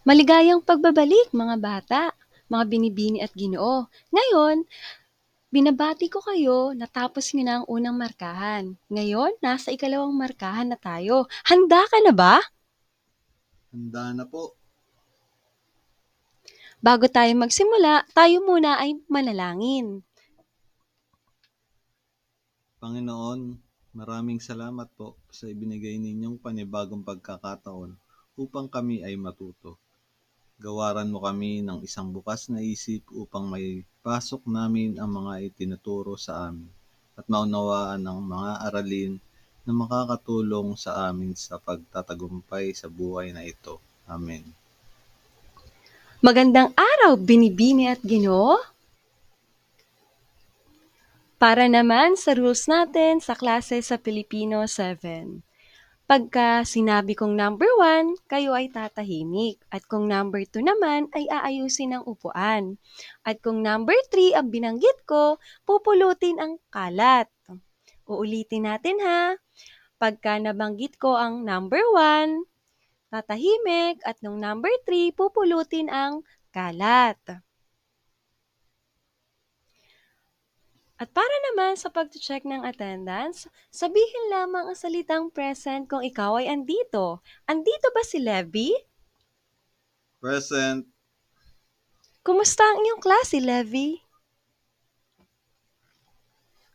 Maligayang pagbabalik mga bata, mga binibini at ginoo. Ngayon, binabati ko kayo natapos niyo na ang unang markahan. Ngayon, nasa ikalawang markahan na tayo. Handa ka na ba? Handa na po. Bago tayo magsimula, tayo muna ay manalangin. Panginoon, maraming salamat po sa ibinigay ninyong panibagong pagkakataon upang kami ay matuto. Gawaran mo kami ng isang bukas na isip upang may pasok namin ang mga itinuturo sa amin at maunawaan ang mga aralin na makakatulong sa amin sa pagtatagumpay sa buhay na ito. Amen. Magandang araw, binibini at ginoo. Para naman sa rules natin sa klase sa Pilipino 7. Pagka sinabi kong number 1, kayo ay tatahimik. At kung number 2 naman, ay aayusin ang upuan. At kung number 3 ang binanggit ko, pupulutin ang kalat. Uulitin natin ha. Pagka nabanggit ko ang number 1, tatahimik. At nung number 3, pupulutin ang kalat. At para naman sa pag-check ng attendance, sabihin lamang ang salitang present kung ikaw ay andito. Andito ba si Levi? Present. Kumusta ang iyong klase, Levi?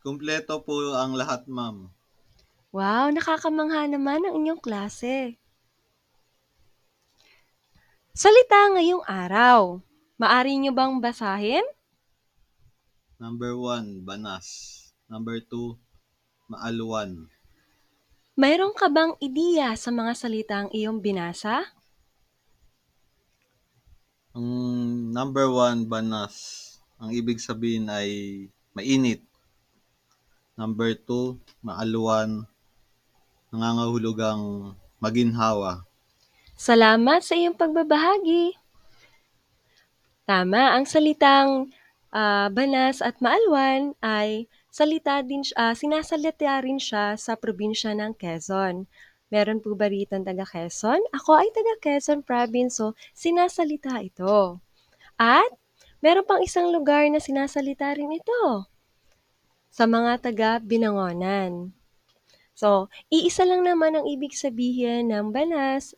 Kumpleto po ang lahat, ma'am. Wow, nakakamangha naman ang inyong klase. Salita ngayong araw. Maari niyo bang basahin? Number 1, banas. Number 2, maalwan. Mayroon ka bang ideya sa mga salitang iyong binasa? Ang number 1, banas. Ang ibig sabihin ay mainit. Number 2, maalwan. Nangangahulugang maginhawa. Salamat sa iyong pagbabahagi. Tama, ang salitang banas at maalwan ay sinasalita rin siya sa probinsya ng Quezon. Meron po ba rito ang taga Quezon? Ako ay taga Quezon Province, so sinasalita ito. At meron pang isang lugar na sinasalita rin ito sa mga taga Binangonan. So, iisa lang naman ang ibig sabihin ng banas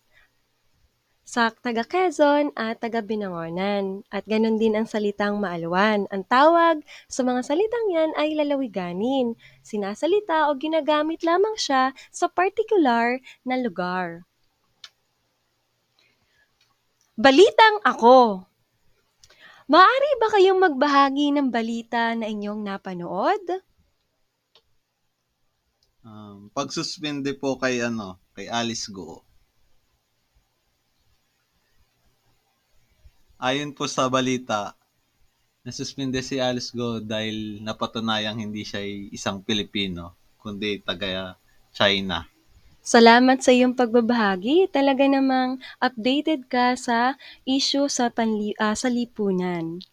sa taga Quezon at taga Binangonan. At ganun din ang salitang maalwan. Ang tawag sa mga salitang yan ay lalawiganin. Sinasalita o ginagamit lamang siya sa particular na lugar. Balitang ako. Maaari ba kayong magbahagi ng balita na inyong napanood? Pagsuspende po kay Alice Go. Ayon po sa balita, nasuspende si Alice Go dahil napatunayang hindi siya isang Pilipino, kundi taga China. Salamat sa iyong pagbabahagi. Talaga namang updated ka sa issue sa lipunan.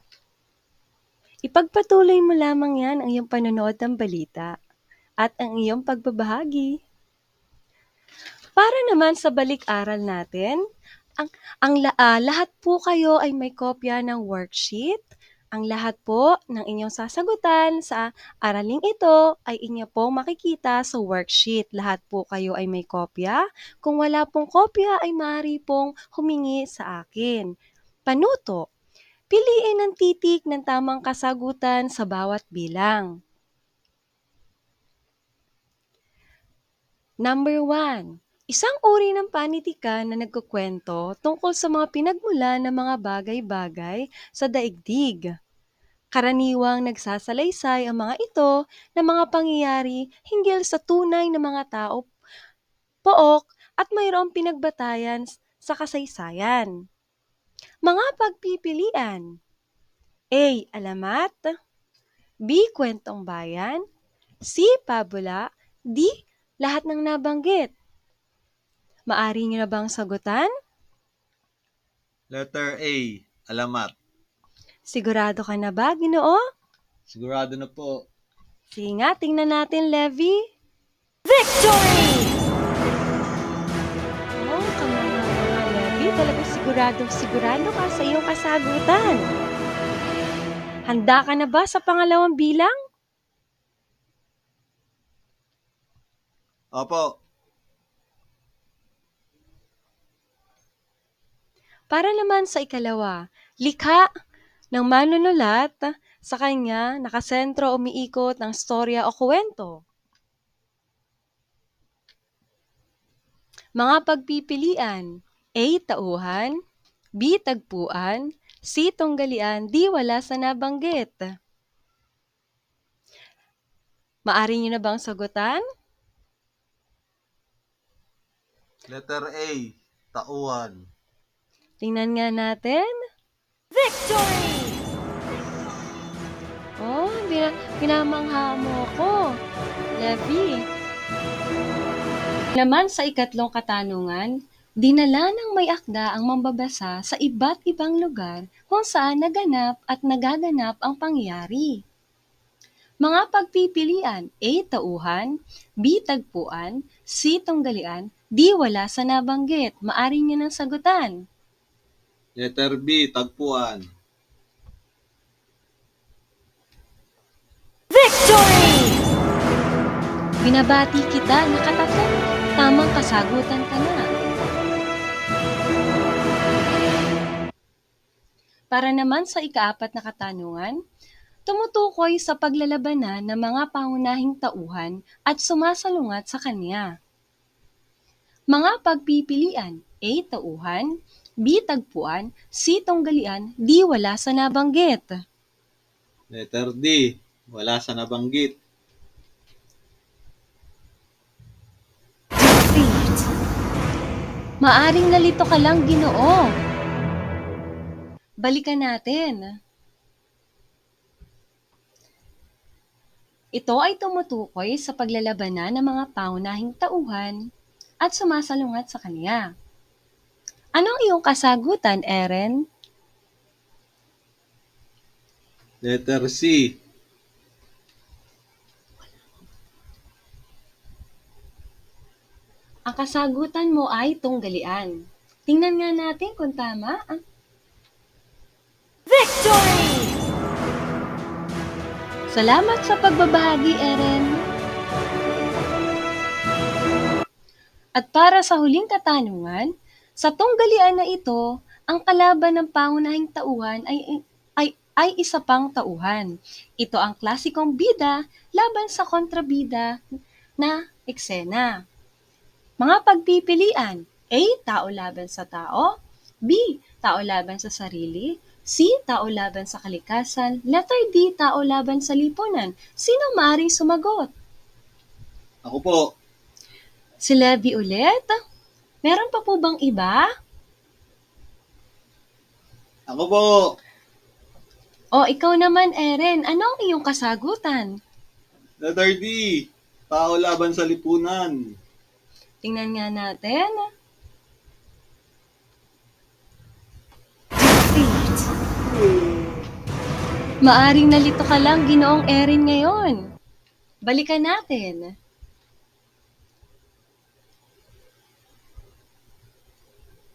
Ipagpatuloy mo lamang yan ang iyong panonood ng balita at ang iyong pagbabahagi. Para naman sa balik-aral natin, lahat po kayo ay may kopya ng worksheet. Ang lahat po ng inyong sasagutan sa araling ito ay inyo pong makikita sa worksheet. Lahat po kayo ay may kopya. Kung wala pong kopya ay maaari pong humingi sa akin. Panuto. Piliin ang titik ng tamang kasagutan sa bawat bilang. Number 1. Isang uri ng panitikan na nagkukwento tungkol sa mga pinagmulan ng mga bagay-bagay sa daigdig. Karaniwang nagsasalaysay ang mga ito ng mga pangyayari hinggil sa tunay na mga tao, pook at mayroong pinagbatayan sa kasaysayan. Mga pagpipilian. A. Alamat. B. Kwentong bayan. C. Pabula. D. Lahat ng nabanggit. Maari niyo na bang sagutan? Letter A, alamat. Sigurado ka na ba, Ginoo? Sigurado na po. Sige nga, tingnan natin, Levi. Victory! Oh, kamangha, Levi. Talaga siguradong-sigurado ka sa iyong kasagutan. Handa ka na ba sa pangalawang bilang? Opo. Para naman sa ikalawa, likha ng manunulat sa kanya nakasentro umiikot ng storya o kuwento. Mga pagpipilian: A. Tauhan, B. Tagpuan, C. Tunggalian, D. Wala sa nabanggit. Maari niyo na bang sagutan? Letter A, tauhan. Tingnan nga natin. Victory! Oh, pinamangha mo ko, Levi. Naman sa ikatlong katanungan, dinala ng may akda ang mambabasa sa iba't ibang lugar kung saan naganap at nagaganap ang pangyayari. Mga pagpipilian: A. Tauhan, B. Tagpuan, C. Tunggalian, D. Wala sa nabanggit. Maari niyo nang sagutan. Letter B, tagpuan. Victory! Binabati kita, nakatatlong tamang kasagutan ka na. Para naman sa ikaapat na katanungan, tumutukoy sa paglalabanan ng mga pangunahing tauhan at sumasalungat sa kanya. Mga pagpipilian: A. Tauhan, B. Tagpuan, C. Tunggalian, D. Wala sa nabanggit. Letter D, wala sa nabanggit. Defeat! Maaring nalito ka lang, Ginoo. Balikan natin. Ito ay tumutukoy sa paglalabanan ng mga pangunahing tauhan at sumasalungat sa kanya. Anong iyong kasagutan, Eren? Letter C, Ang kasagutan mo ay tunggalian. Tingnan nga natin kung tama. Victory! Salamat sa pagbabahagi, Eren. At para sa huling katanungan, sa tunggalian na ito, ang kalaban ng pangunahing tauhan ay isa pang tauhan. Ito ang klasikong bida laban sa kontrabida na eksena. Mga pagpipilian: A. Tao laban sa tao, B. Tao laban sa sarili, C. Tao laban sa kalikasan, letter D. Tao laban sa lipunan. Sino maaaring sumagot? ako po. Si Levi ulit? Meron pa po bang iba? Ako po. O ikaw naman, Eren, ano ang iyong kasagutan? Letter D, tao laban sa lipunan. Tingnan nga natin. Defeat! Maaring nalito ka lang, Ginoong Erin ngayon. Balikan natin.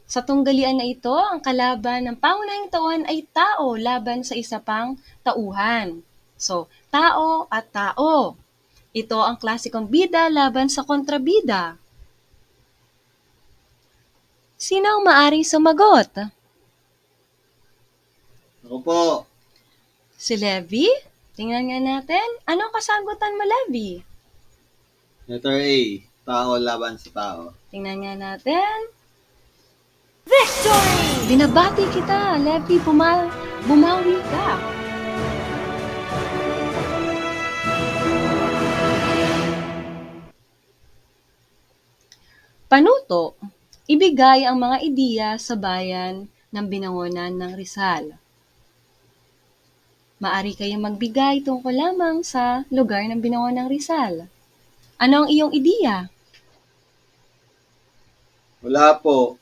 Sa tunggalian na ito, ang kalaban ng pangunahing tauhan ay tao laban sa isa pang tauhan. So, tao at tao. Ito ang klasikong bida laban sa kontrabida. Sino ang maaring sumagot? Ako po. Si Levi? Tingnan nga natin. Anong kasagutan mo, Levi? Letter A, tao laban sa tao. Tingnan nga natin. Victory! Binabati kita, Levi. Bumawi ka. Panuto. Ibigay ang mga ideya sa bayan ng Binangonan ng Rizal. Maari kayong magbigay tungkol lamang sa lugar ng Binangonan ng Rizal. Ano ang iyong ideya? Wala po.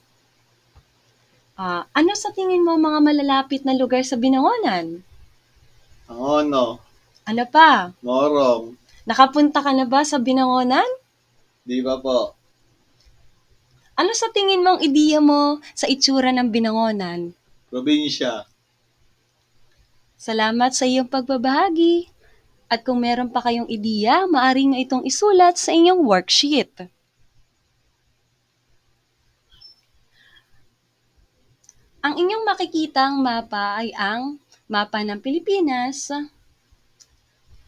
Ano sa tingin mo mga malalapit na lugar sa Binangonan? Angono, Ano pa? Morong, Nakapunta ka na ba sa Binangonan? di ba po? Ano sa tingin mong ideya mo sa itsura ng binangonan? Probinsya. Salamat sa iyong pagbabahagi. At kung meron pa kayong ideya, maaari nyo itong isulat sa inyong worksheet. Ang inyong makikitang mapa ay ang mapa ng Pilipinas.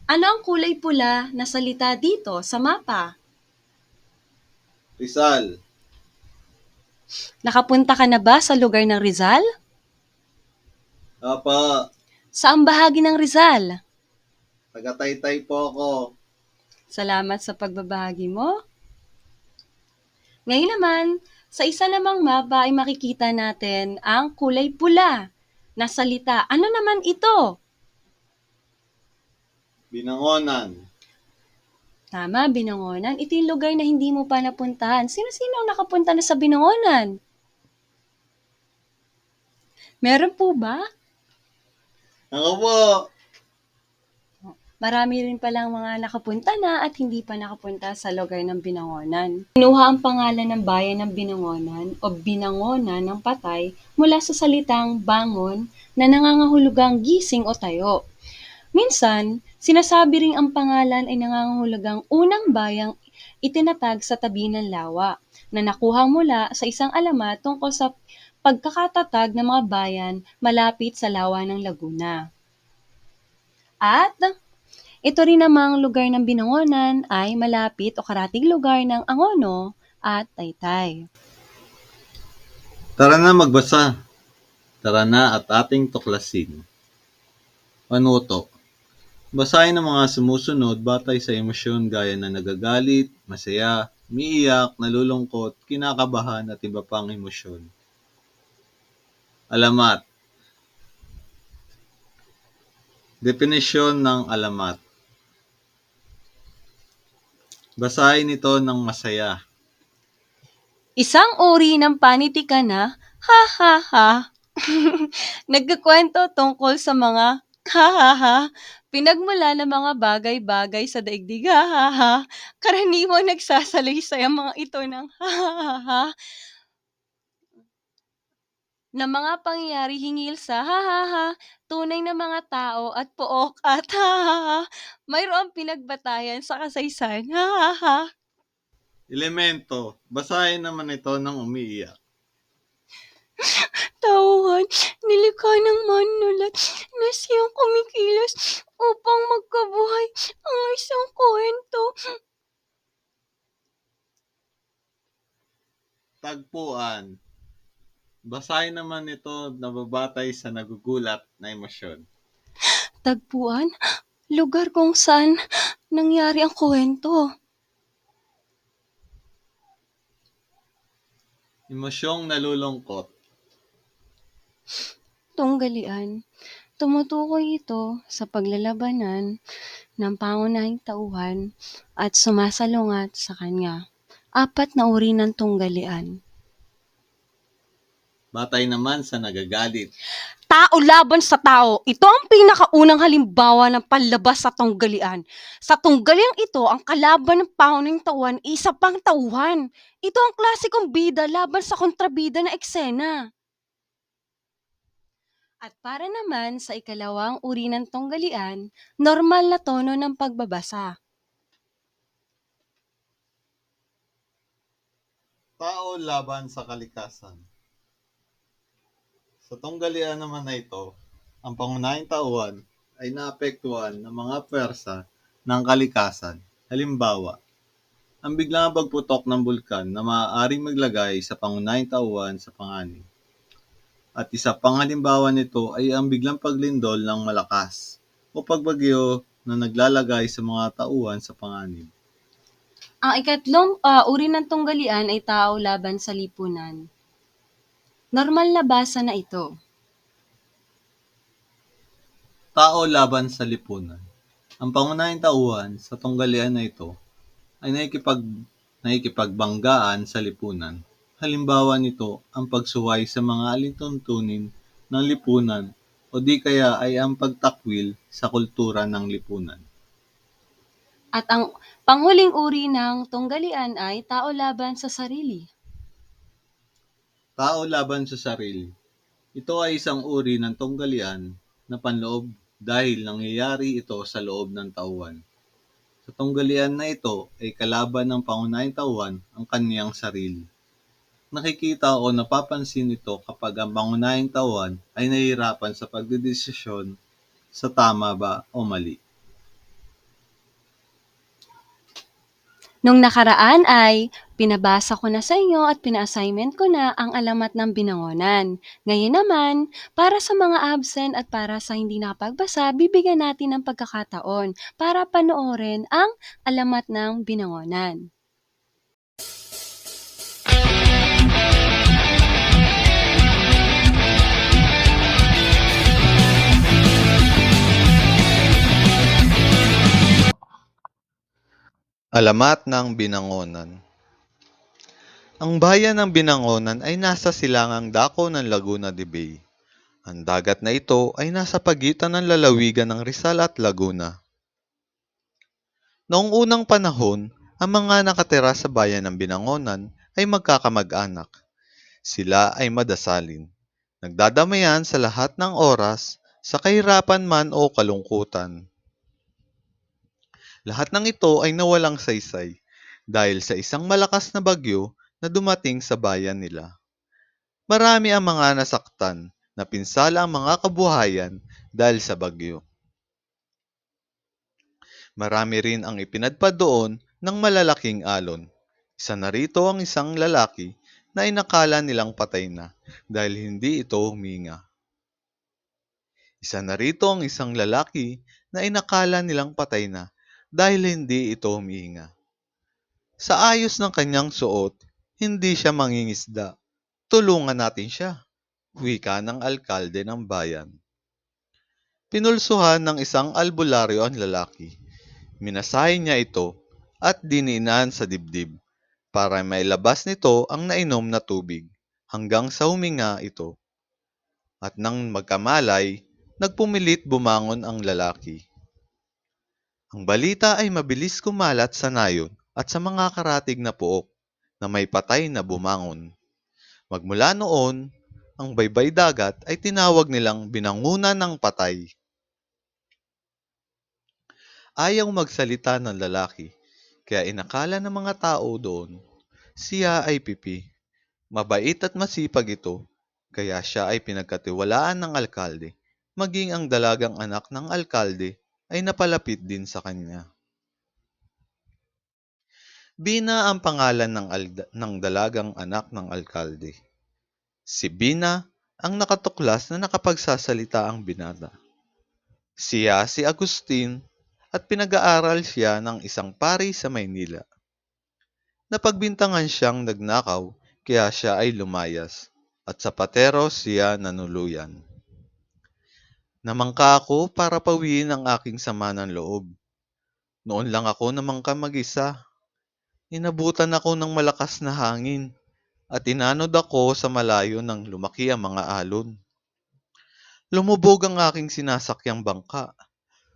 Ano ang kulay pula na salita dito sa mapa? Rizal. Nakapunta ka na ba sa lugar ng Rizal? Apa, Saang bahagi ng Rizal? taga-Taytay po ako. Salamat sa pagbabahagi mo. Ngayon naman, sa isa namang mapa ay makikita natin ang kulay pula na salita. Ano naman ito? Binangonan. Tama, Binangonan. Ito yung lugar na hindi mo pa napuntahan. Sino-sino ang nakapunta na sa Binangonan? Meron po ba? Ako po. Marami rin palang mga nakapunta na at hindi pa nakapunta sa lugar ng Binangonan. Kinuha ang pangalan ng bayan ng Binangonan o Binangonan ng patay mula sa salitang bangon na nangangahulugang gising o tayo. Minsan, sinasabi ring ang pangalan ay nangangahulugang unang bayang itinatag sa tabi ng lawa na nakuha mula sa isang alamat tungkol sa pagkakatatag ng mga bayan malapit sa lawa ng Laguna. At ito rin namang lugar ng Binangonan ay malapit o karatig lugar ng Angono at Taytay. Tara na magbasa. Tara na at ating tuklasin. Panuto. Basahin ang mga sumusunod batay sa emosyon gaya na nagagalit, masaya, umiiyak, nalulungkot, kinakabahan at iba pang emosyon. Alamat. Definisyon ng alamat. Basahin ito ng masaya. Isang uri ng panitikan na ha ha ha nagkukwento tungkol sa mga ha ha ha pinagmula ng mga bagay-bagay sa daigdig ha ha ha karaniwang nagsasalaysay ang mga ito ng ha ha ha ha na mga pangyayari hingil sa ha ha ha tunay na mga tao at pook at ha ha ha mayroong pinagbatayan sa kasaysayan ha ha ha. Elemento. Basahin naman ito ng umiiyak. Tauhan, nilikha ng manulat na siyang kumikilos upang magkabuhay ang isang kwento. Tagpuan. Basahin naman ito na babatay sa nagugulat na emosyon. Tagpuan, lugar kung saan nangyari ang kwento. Emosyong nalulungkot. Tunggalian, tumutukoy ito sa paglalabanan ng pangunahing tauhan at sumasalungat sa kanya. 4 na uri ng tunggalian. Batay naman sa nagagalit. Tao laban sa tao. Ito ang pinakaunang halimbawa ng panlabas sa tunggalian. Sa tunggaliang ito, ang kalaban ng pangunahing tauhan ay isa pang tauhan. Ito ang klasikong bida laban sa kontrabida na eksena. At para naman sa ikalawang uri ng tunggalian, normal na tono ng pagbabasa. Tao laban sa kalikasan. Sa tunggalian naman na ito, ang pangunahing tauhan ay naapektuhan ng mga pwersa ng kalikasan. Halimbawa, ang biglang pagputok ng bulkan na maaaring maglagay sa pangunahing tauhan sa panganib. At isa pang halimbawa nito ay ang biglang paglindol ng malakas o pagbagyo na naglalagay sa mga tauhan sa panganib. Ang ikatlong uri ng tunggalian ay tao laban sa lipunan. Normal na basa na ito. Tao laban sa lipunan. Ang pangunahing tauhan sa tunggalian na ito ay nakikipagbanggaan sa lipunan. Halimbawa nito ang pagsuway sa mga alituntunin ng lipunan o di kaya ay ang pagtakwil sa kultura ng lipunan. At ang panghuling uri ng tunggalian ay tao laban sa sarili. Tao laban sa sarili. Ito ay isang uri ng tunggalian na panloob dahil nangyayari ito sa loob ng tauhan. Sa tunggalian na ito ay kalaban ng pangunahing tauhan ang kaniyang sarili. Nakikita o napapansin ito kapag ang pangunahing tauhan ay nahihirapan sa pagdedesisyon sa tama ba o mali. Nung nakaraan ay pinabasa ko na sa inyo at pina-assignment ko na ang alamat ng binangonan. Ngayon naman, para sa mga absent at para sa hindi nakapagbasa, bibigyan natin ng pagkakataon para panoorin ang alamat ng binangonan. Alamat ng Binangonan. Ang bayan ng Binangonan ay nasa silangang dako ng Laguna de Bay. Ang dagat na ito ay nasa pagitan ng lalawigan ng Rizal at Laguna. Noong unang panahon, ang mga nakatira sa bayan ng Binangonan ay magkakamag-anak. Sila ay madasalin. Nagdadamayan sa lahat ng oras, sa kahirapan man o kalungkutan. Lahat ng ito ay nawalang saysay dahil sa isang malakas na bagyo na dumating sa bayan nila. Marami ang mga nasaktan, napinsala ang mga kabuhayan dahil sa bagyo. Marami rin ang ipinadpad doon ng malalaking alon. Isa na rito ang isang lalaki na inakala nilang patay na dahil hindi ito huminga. Isa na rito ang isang lalaki na inakala nilang patay na dahil hindi ito humihinga. Sa ayos ng kanyang suot, hindi siya mangingisda. Tulungan natin siya, wika ng alkalde ng bayan. Pinulsuhan ng isang albularyo ang lalaki. Minasahe niya ito at diniinan sa dibdib para mailabas nito ang nainom na tubig hanggang sa huminga ito. At nang magkamalay, nagpumilit bumangon ang lalaki. Ang balita ay mabilis kumalat sa nayon at sa mga karatig na puok na may patay na bumangon. Magmula noon, ang baybay dagat ay tinawag nilang binangunan ng patay. Ayaw magsalita ng lalaki, kaya inakala ng mga tao doon, siya ay pipi. Mabait at masipag ito, kaya siya ay pinagkatiwalaan ng alkalde, maging ang dalagang anak ng alkalde ay napalapit din sa kanya. Bina ang pangalan ng dalagang anak ng alkalde. Si Bina ang nakatuklas na nakapagsasalita ang binata. Siya si Agustin at pinag-aaral siya ng isang pari sa Maynila. Napagbintangan siyang nagnakaw kaya siya ay lumayas at sa patero siya nanuluyan. Namangka ako para pawiin ang aking sama ng loob. Noon lang ako namangka mag-isa. Inabutan ako ng malakas na hangin at inanod ako sa malayo nang lumaki ang mga alon. Lumubog ang aking sinasakyang bangka.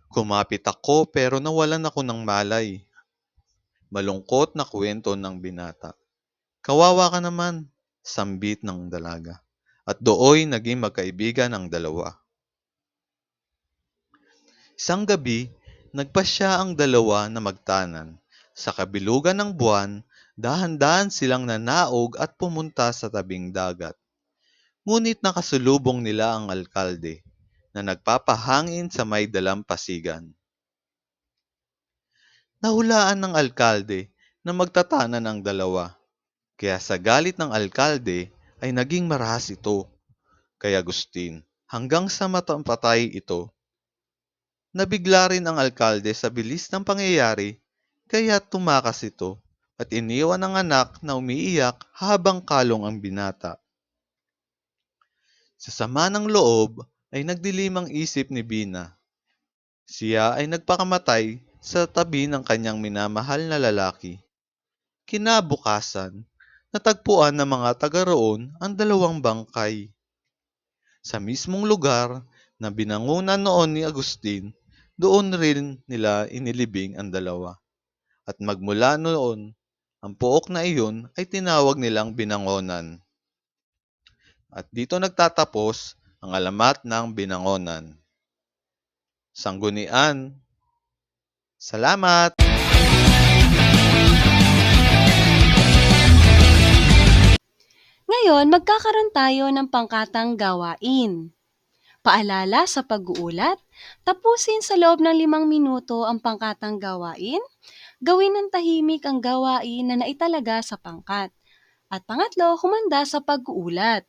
Kumapit ako pero nawalan ako ng malay. Malungkot na kwento ng binata. Kawawa ka naman, sambit ng dalaga. At dooy naging magkaibigan ang dalawa. Isang gabi, nagpasya ang dalawa na magtanan. Sa kabilugan ng buwan, dahan-dahan silang nanaog at pumunta sa tabing dagat. Ngunit nakasulubong nila ang alkalde na nagpapahangin sa may dalampasigan. Nahulaan ng alkalde na magtatanan ang dalawa. Kaya sa galit ng alkalde ay naging marahas ito kay Agustin hanggang sa matampatay ito. Nabigla rin ang alkalde sa bilis ng pangyayari kaya tumakas ito at iniwan ang anak na umiiyak habang kalong ang binata. Sa sama ng loob ay nagdilim ang isip ni Bina. Siya ay nagpakamatay sa tabi ng kanyang minamahal na lalaki. Kinabukasan, natagpuan ng mga taga roon ang dalawang bangkay. Sa mismong lugar na binangunan noon ni Agustin, doon rin nila inilibing ang dalawa. At magmula noon, ang pook na iyon ay tinawag nilang binangonan. At dito nagtatapos ang alamat ng binangonan. Sanggunian. Salamat! Ngayon, magkakaroon tayo ng pangkatang gawain. Paalala sa pag-uulat, tapusin sa loob ng 5 minuto ang pangkatang gawain, gawin ng tahimik ang gawain na naitalaga sa pangkat. At pangatlo, humanda sa pag-uulat.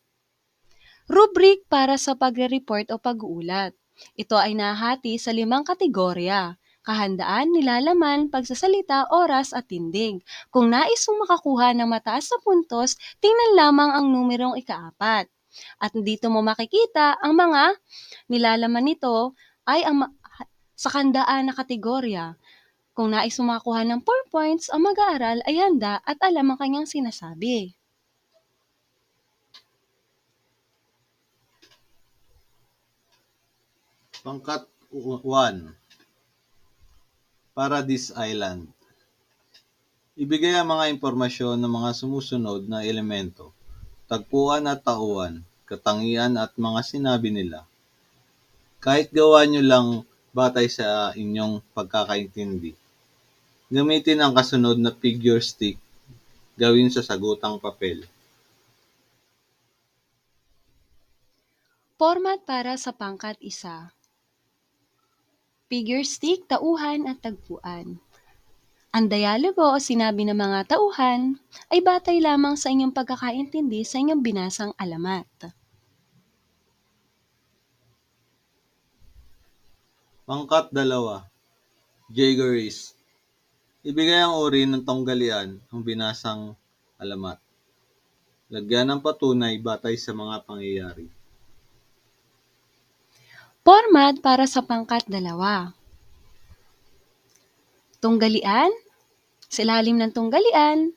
Rubric para sa pagre-report o pag-uulat. Ito ay nahati sa 5 kategorya: kahandaan, nilalaman, pagsasalita, oras at tindig. Kung nais mong makakuha ng mataas na puntos, tingnan lamang ang numerong ika-4. At dito mo makikita ang mga nilalaman nito ay sa kahandaan na kategorya. Kung nais mong makakuha ng 4 points, ang mag-aaral ay handa at alam ang kanyang sinasabi. Pangkat 1. Paradise Island. Ibigay ang mga impormasyon ng mga sumusunod na elemento: tagpuan at tauhan, katangian at mga sinabi nila. Kahit gawa nyo lang batay sa inyong pagkakaintindi. Gamitin ang kasunod na figure stick gawin sa sagutang papel. Format para sa pangkat 1. Figure stick, tauhan at tagpuan. Ang dialogo o sinabi ng mga tauhan ay batay lamang sa inyong pagkakaintindi sa inyong binasang alamat. Pangkat 2. Jaggeries. Ibigay ang uri ng tunggalian ang binasang alamat. Lagyan ng patunay batay sa mga pangyayari. Format para sa pangkat 2. Tunggalian. Sa ilalim ng tunggalian,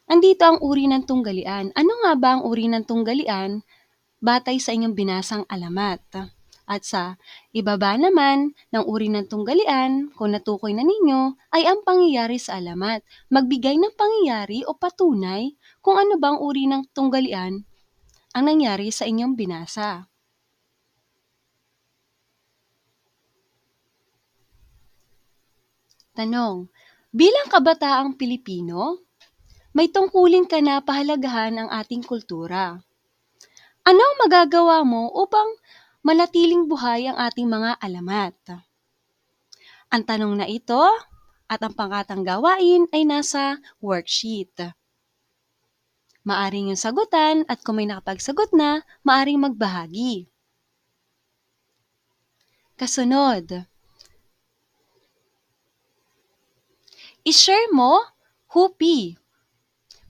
andito ang uri ng tunggalian. Ano nga ba ang uri ng tunggalian batay sa inyong binasang alamat? At sa ibaba naman ng uri ng tunggalian, kung natukoy na ninyo, ay ang pangyayari sa alamat. Magbigay ng pangyayari o patunay kung ano bang uri ng tunggalian ang nangyari sa inyong binasa. Tanong, bilang kabataang Pilipino, may tungkulin ka na pahalagahan ang ating kultura. Ano ang magagawa mo upang manatiling buhay ang ating mga alamat? Ang tanong na ito at ang pangkatang gawain ay nasa worksheet. Maaring yung sagutan at kung may nakapagsagot na, maaring magbahagi. Kasunod, i-share mo, Hoopy.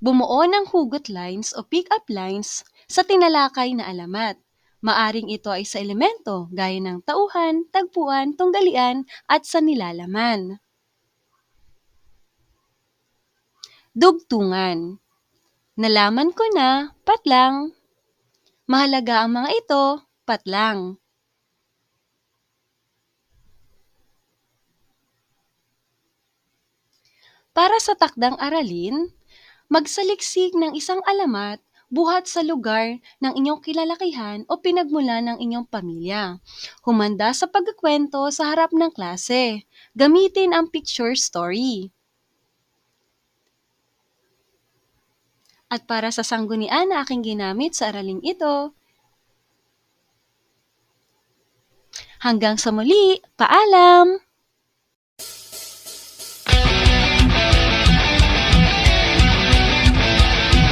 Bumuo ng hugot lines o pick-up lines sa tinalakay na alamat. Maaring ito ay sa elemento gaya ng tauhan, tagpuan, tunggalian at sa nilalaman. Dugtungan. Nalaman ko na, patlang. Mahalaga ang mga ito, patlang. Para sa takdang aralin, magsaliksik ng isang alamat buhat sa lugar ng inyong kilalakihan o pinagmula ng inyong pamilya. Humanda sa pagkukwento sa harap ng klase. Gamitin ang picture story. At para sa sanggunian na aking ginamit sa araling ito, hanggang sa muli, paalam!